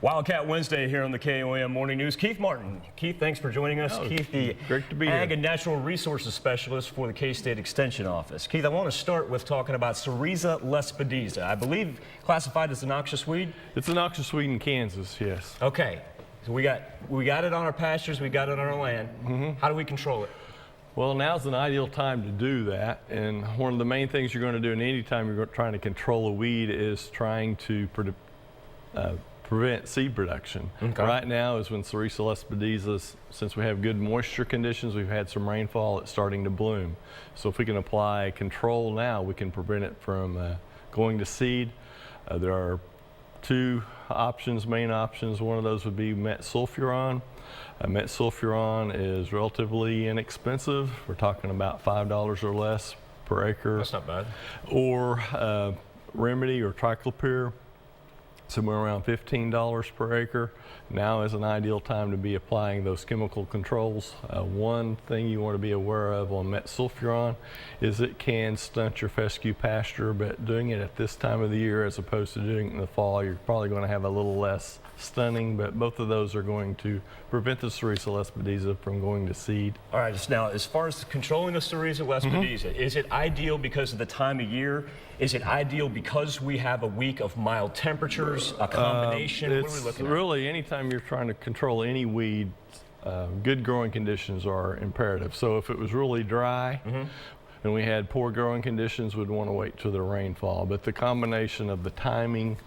Wildcat Wednesday here on the KOAM Morning News. Keith Martin. Keith, thanks for joining us. Keith, the great to be Ag here. and Natural Resources Specialist for the K-State Extension Office. Keith, I want to start with talking about Cerezo lespedeza. I believe classified as a noxious weed? It's a noxious weed in Kansas, yes. Okay. So we got it on our pastures, we got it on our land. How do we control it? Well, now's an ideal time to do that, and one of the main things you're going to do in any time you're trying to control a weed is trying to prevent seed production. Okay. Right now is when Cerezo lespedeza, since we have good moisture conditions, we've had some rainfall, it's starting to bloom. So if we can apply control now, we can prevent it from going to seed. There are two options, main options. One of those would be metsulfuron. Metsulfuron is relatively inexpensive. We're talking about $5 or less per acre. That's not bad. Or remedy or triclopyr, somewhere around $15 per acre. Now is an ideal time to be applying those chemical controls. One thing you want to be aware of on metsulfuron is it can stunt your fescue pasture, but doing it at this time of the year as opposed to doing it in the fall, you're probably going to have a little less stunning, but both of those are going to prevent the Cerezo lespedeza from going to seed. All right, just now, as far as controlling the Cerezo lespedeza, is it ideal because of the time of year? Is it ideal because we have a week of mild temperatures, a combination? What are we looking at? Really, anytime you're trying to control any weed, good growing conditions are imperative. So if it was really dry, and we had poor growing conditions, we'd want to wait till the rainfall. But the combination of the timing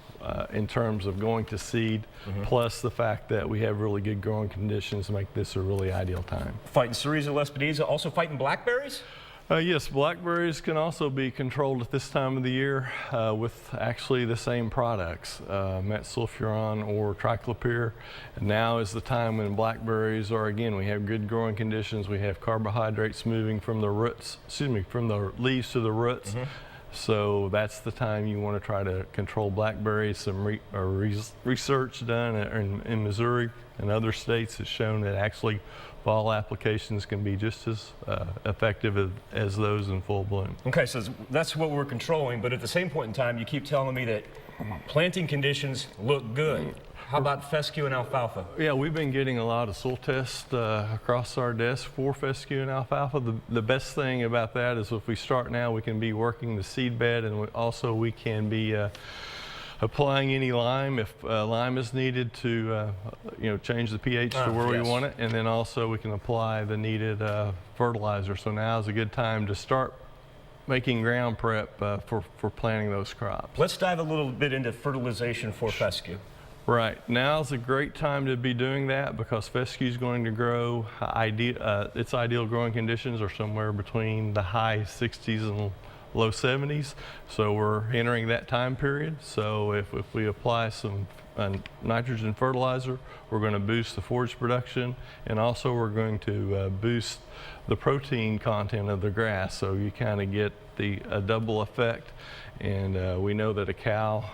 in terms of going to seed, plus the fact that we have really good growing conditions make this a really ideal time. Fighting Cerezo lespedeza, also fighting blackberries? Yes, blackberries can also be controlled at this time of the year with actually the same products, metsulfuron or triclopyr. And now is the time when blackberries are, again, we have good growing conditions, we have carbohydrates moving from the roots, from the leaves to the roots. So that's the time you want to try to control blackberries. Some research done in Missouri and other states has shown that actually fall applications can be just as effective as those in full bloom. Okay, so that's what we're controlling, but at the same point in time, you keep telling me that planting conditions look good. How about fescue and alfalfa? Yeah, we've been getting a lot of soil tests across our desk for fescue and alfalfa. The best thing about that is if we start now, we can be working the seed bed, and also we can be applying any lime if lime is needed to change the pH to where we want it, and then also we can apply the needed fertilizer. So now is a good time to start making ground prep for planting those crops. Let's dive a little bit into fertilization for fescue. Right, now's a great time to be doing that because fescue is going to grow. Its ideal growing conditions are somewhere between the high 60s and low 70s. So we're entering that time period. So if we apply some nitrogen fertilizer, we're going to boost the forage production, and also we're going to boost the protein content of the grass. So you kind of get a double effect. And we know that a cow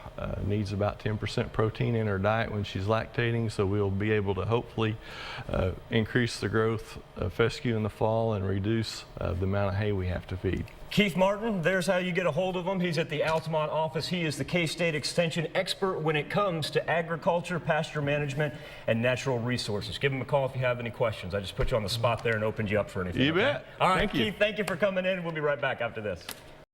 needs about 10% protein in her diet when she's lactating, so we'll be able to hopefully increase the growth of fescue in the fall and reduce the amount of hay we have to feed. Keith Martin, there's how you get a hold of him. He's at the Altamont office. He is the K-State Extension expert when it comes to agriculture, pasture management, and natural resources. Give him a call if you have any questions. I just put you on the spot there and opened you up for anything. You bet. All right, Thank you. Keith, thank you for coming in. We'll be right back after this.